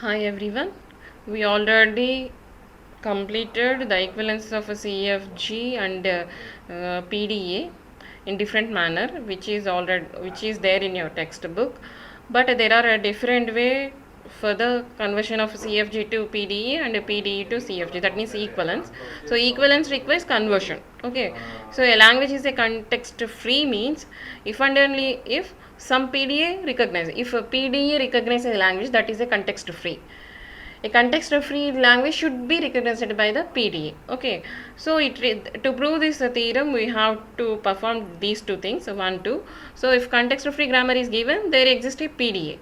Hi everyone. We already completed the equivalence of a CFG and PDA in different manner, which is there in your textbook. But there are a different way for the conversion of CFG to PDE and PDE to CFG. That means equivalence. So equivalence requires conversion. Okay. So a language is a context free means if and only if some PDA recognizes. If a PDA recognizes a language, that is a context free. A context free language should be recognized by the PDA. Okay, so to prove this theorem, we have to perform these two things. One, two. So if context free grammar is given, there exists a PDA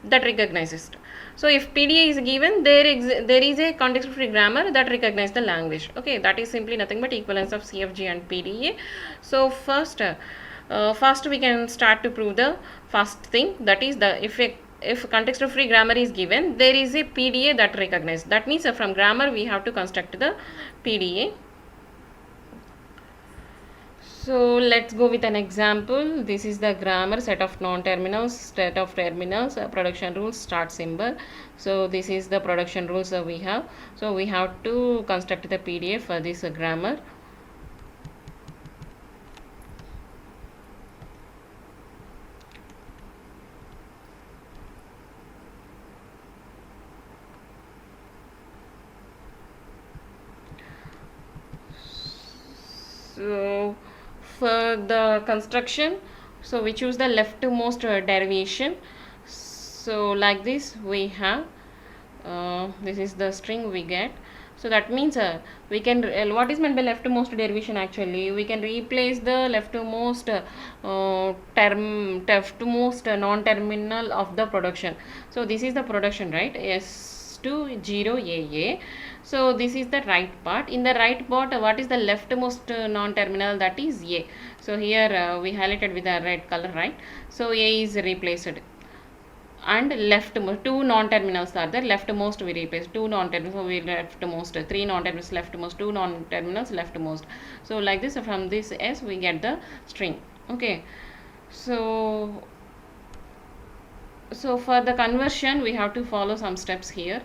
that recognizes it. So if PDA is given, there is a context free grammar that recognizes the language. Okay, that is simply nothing but equivalence of CFG and PDA. So first we can start to prove the first thing, that is the if context free grammar is given, there is a PDA that recognizes. That means from grammar we have to construct the PDA. So let's go with an example. This is the grammar, set of non-terminals, set of terminals, production rules, start symbol. So this is the production rules we have. So we have to construct the PDA for this grammar. So for the construction, so we choose the leftmost derivation. So like this we have this is the string we get. So that means we can what is meant by leftmost derivation? Actually we can replace the leftmost non-terminal of the production. So this is the production, right? S to 0 AA. So this is the right part. In the right part, what is the leftmost non-terminal? That is A. So here we highlighted with the red color, right? So A is replaced, and two non-terminals are there. Leftmost we replace two non-terminals, so we leftmost, three non-terminals leftmost, two non-terminals leftmost. So like this, from this S we get the string. Okay, so for the conversion we have to follow some steps here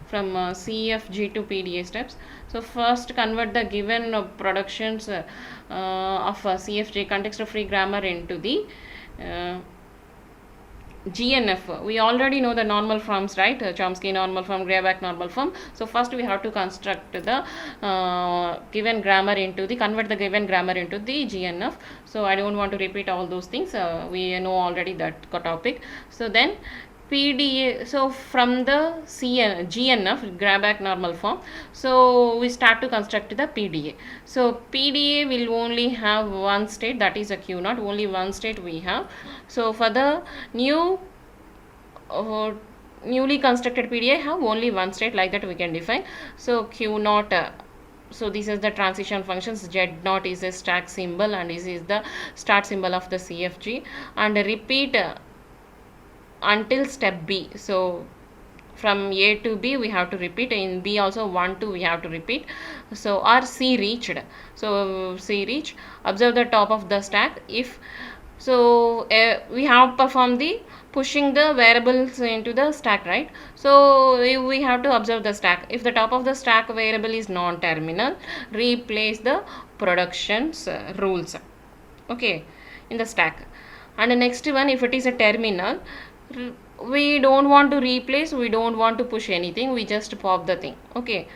from CFG to PDA steps. So first convert the given productions of CFG, context free grammar, into the GNF. We already know the normal forms, right? Chomsky normal form, Grayback normal form. So first we have to construct the given grammar into the, convert the given grammar into the GNF. So I don't want to repeat all those things. We know already that topic. So then PDA, so from the GNF, Grayback normal form, so we start to construct the PDA. So PDA will only have one state, that is a Q naught, only one state we have. So for the newly constructed PDA have only one state, like that we can define. So Q naught, so this is the transition functions. Z naught is a stack symbol and this is the start symbol of the CFG, and repeat until step B. So from A to B we have to repeat, in B also 1 to we have to repeat. So or C reached, so C reach, observe the top of the stack. If so we have performed the pushing the variables into the stack, right? So we have to observe the stack. If the top of the stack variable is non-terminal, replace the productions rules, okay, in the stack. And the next one, if it is a terminal, we don't want to replace, we don't want to push anything, we just pop the thing, okay.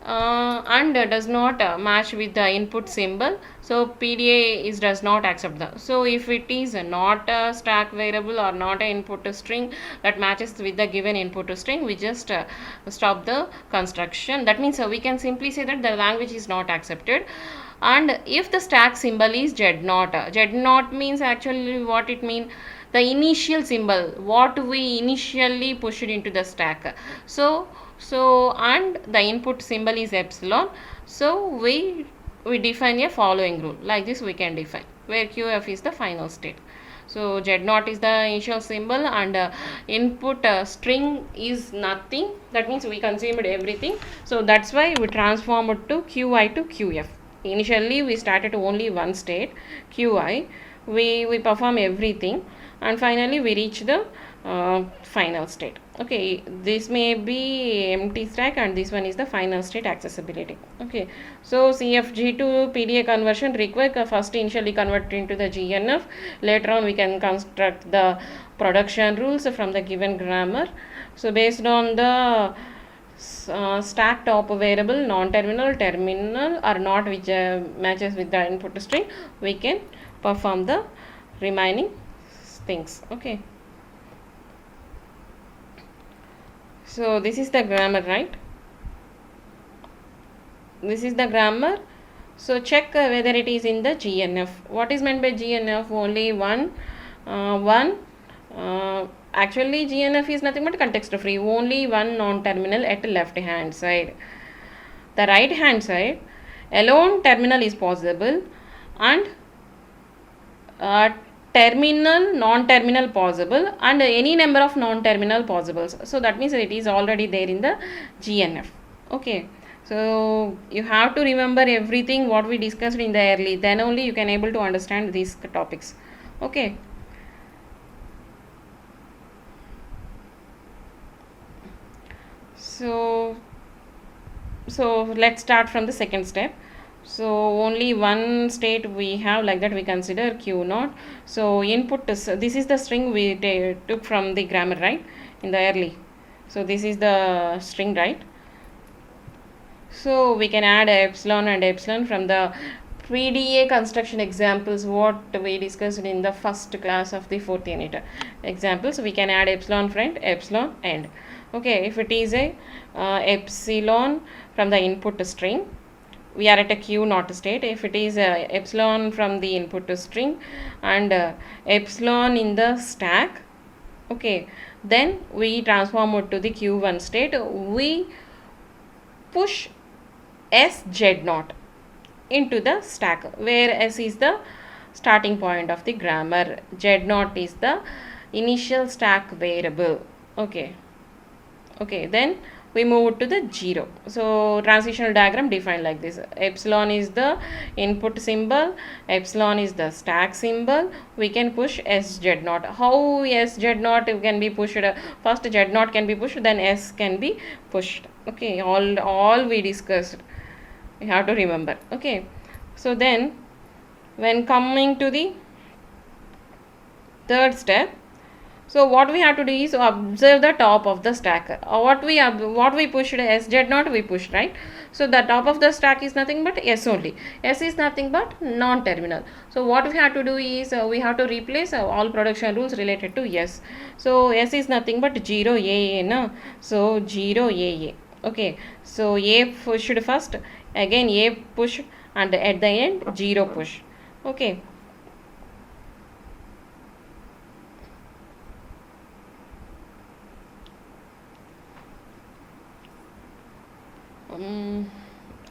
And does not match with the input symbol, so PDA does not accept that. So if it is not a stack variable or not an input string that matches with the given input string, we just stop the construction. That means we can simply say that the language is not accepted. And if the stack symbol is Z naught means actually what it means, the initial symbol what we initially pushed into the stack. So and the input symbol is epsilon, so we define a following rule. Like this we can define, where QF is the final state. So Z naught is the initial symbol and input string is nothing. That means we consumed everything. So that's why we transform it to QI to QF. Initially we started only one state, QI. We perform everything and finally we reach the final state. Okay, this may be empty stack and this one is the final state accessibility. Okay, so CFG to PDA conversion require first initially convert into the GNF. Later on we can construct the production rules from the given grammar. So based on the stack top variable, non-terminal, terminal or not, which matches with the input string, we can perform the remaining things. Okay, so this is the grammar, right? This is the grammar. So check whether it is in the GNF. What is meant by GNF? Only one. Actually, GNF is nothing but context free. Only one non-terminal at left hand side. The right hand side, alone terminal is possible, and terminal, non-terminal possible, and any number of non-terminal possibles. So that means it is already there in the GNF. Okay. So you have to remember everything what we discussed in the early, then only you can able to understand these topics. Okay. So let's start from the second step. So only one state we have, like that we consider Q naught. So input is, this is the string we took from the grammar, right, in the early. So this is the string, right? So we can add epsilon and epsilon from the PDA construction examples what we discussed in the first class of the fourth unit. Examples, we can add epsilon front, epsilon end. Okay, if it is a epsilon from the input string, we are at a Q naught state. If it is epsilon from the input string and epsilon in the stack, okay, then we transform it to the Q1 state. We push S Z naught into the stack, where S is the starting point of the grammar, Z naught is the initial stack variable. Okay, then we move to the 0. So transitional diagram defined like this: epsilon is the input symbol, epsilon is the stack symbol. We can push S Z naught. How S Z naught can be pushed? First Z naught can be pushed, then S can be pushed. Okay, all we discussed, you have to remember. Okay, so then when coming to the third step, so what we have to do is observe the top of the stack. What we pushed, S Z naught we pushed, right? So the top of the stack is nothing but S only. S is nothing but non-terminal. So what we have to do is we have to replace all production rules related to S. So S is nothing but 0 AA, no? So 0 AA. Okay, so A pushed first, again A push, and at the end 0 push. Okay.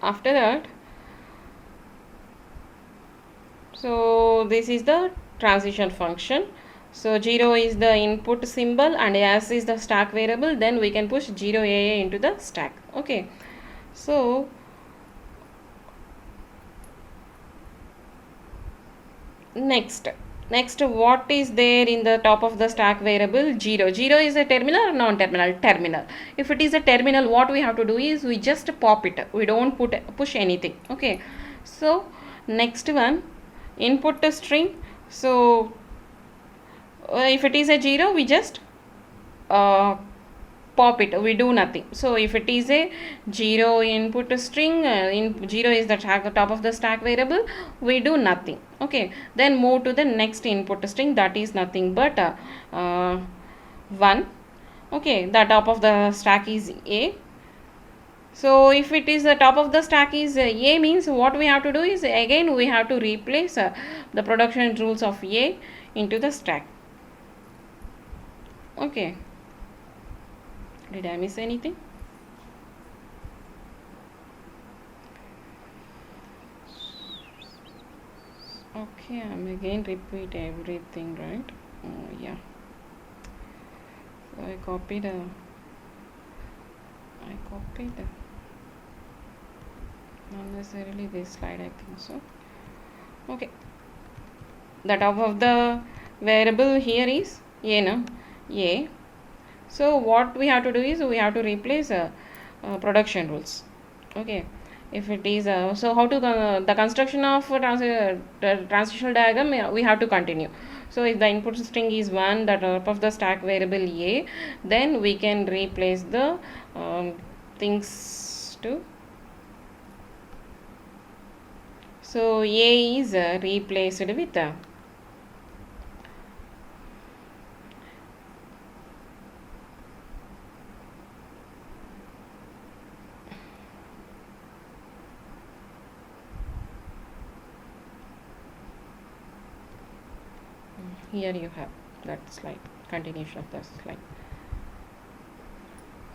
After that, so this is the transition function. So 0 is the input symbol and S is the stack variable. Then we can push 0 AA into the stack. Okay, so next what is there in the top of the stack variable? 0 is a terminal or non-terminal? Terminal. If it is a terminal, what we have to do is we just pop it, we don't push anything. Okay, so next one, input string. So if it is a 0, we just pop it, we do nothing. So if it is a 0 input string, 0 is the top of the stack variable, we do nothing. Okay, then move to the next input string, that is nothing but 1. Okay, the top of the stack is A. So if it is the top of the stack is A, means what we have to do is again we have to replace the production rules of A into the stack. Okay, did I miss anything? Okay, I'm again repeat everything, right? Yeah, so I copied unnecessarily this slide, I think so. Okay, the top of the variable here is A, no? A. So what we have to do is we have to replace production rules. Okay, if it is so how to the construction of transitional diagram, we have to continue. So if the input string is 1, the top of the stack variable A, then we can replace the things to. So A is replaced with here you have that slide, continuation of the slide.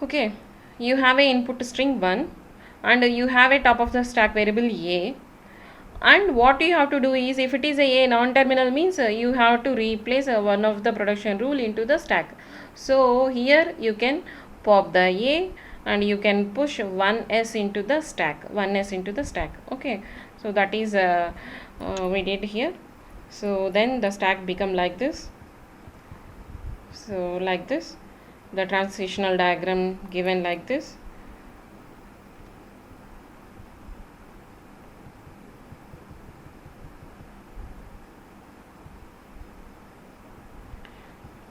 Okay, you have a input string 1 and you have a top of the stack variable A, and what you have to do is, if it is a non-terminal means you have to replace one of the production rule into the stack. So here you can pop the A and you can push 1s into the stack, 1s into the stack. Okay, so that is we did here. So then the stack become like this. So like this, the transitional diagram given like this.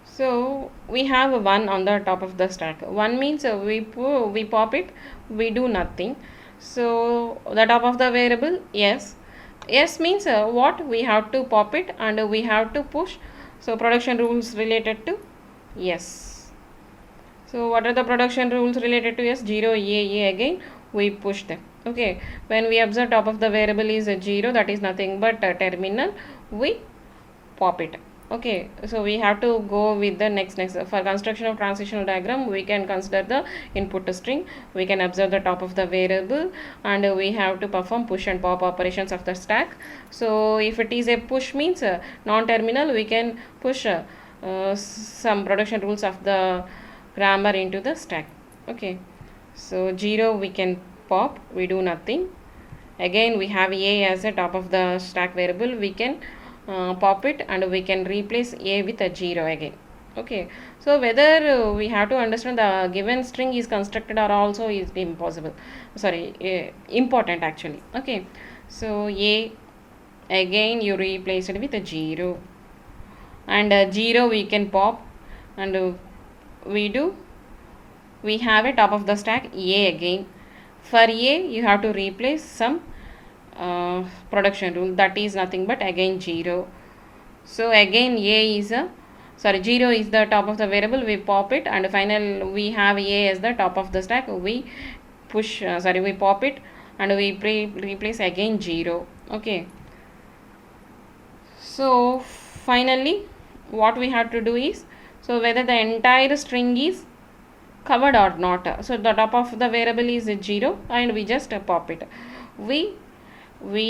So we have a 1 on the top of the stack. 1 means we pop it, we do nothing. So the top of the variable, yes. Yes means what? We have to pop it and we have to push. So production rules related to yes. So what are the production rules related to yes? 0, A again, we push them. Okay, when we observe top of the variable is 0, that is nothing but terminal, we pop it. Okay, so we have to go with the next. For construction of transitional diagram, we can consider the input string, we can observe the top of the variable, and we have to perform push and pop operations of the stack. So if it is a push means non-terminal, we can push some production rules of the grammar into the stack. Okay, so 0 we can pop, we do nothing. Again we have A as a top of the stack variable, we can pop it and we can replace A with a 0 again. Okay, so whether we have to understand the given string is constructed or also is impossible, sorry, important actually. Okay, so A again you replace it with a 0 and 0 we can pop, and we have a top of the stack A again. For A you have to replace some production rule, that is nothing but again 0. So again A is a 0 is the top of the variable, we pop it, and final we have A as the top of the stack, we push we pop it and we replace again 0. Okay, so finally what we have to do is, so whether the entire string is covered or not. So the top of the variable is 0 and we just pop it. We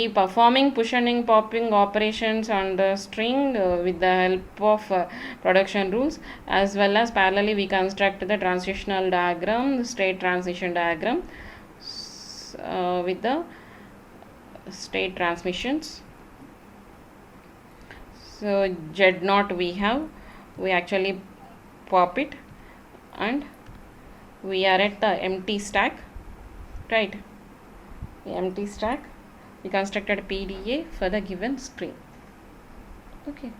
performing push and popping operations on the string with the help of production rules, as well as parallelly we construct the transitional diagram, the state transition diagram with the state transmissions. So Z0 we actually pop it and we are at the empty stack, right? The empty stack, we constructed PDA for the given string. Okay.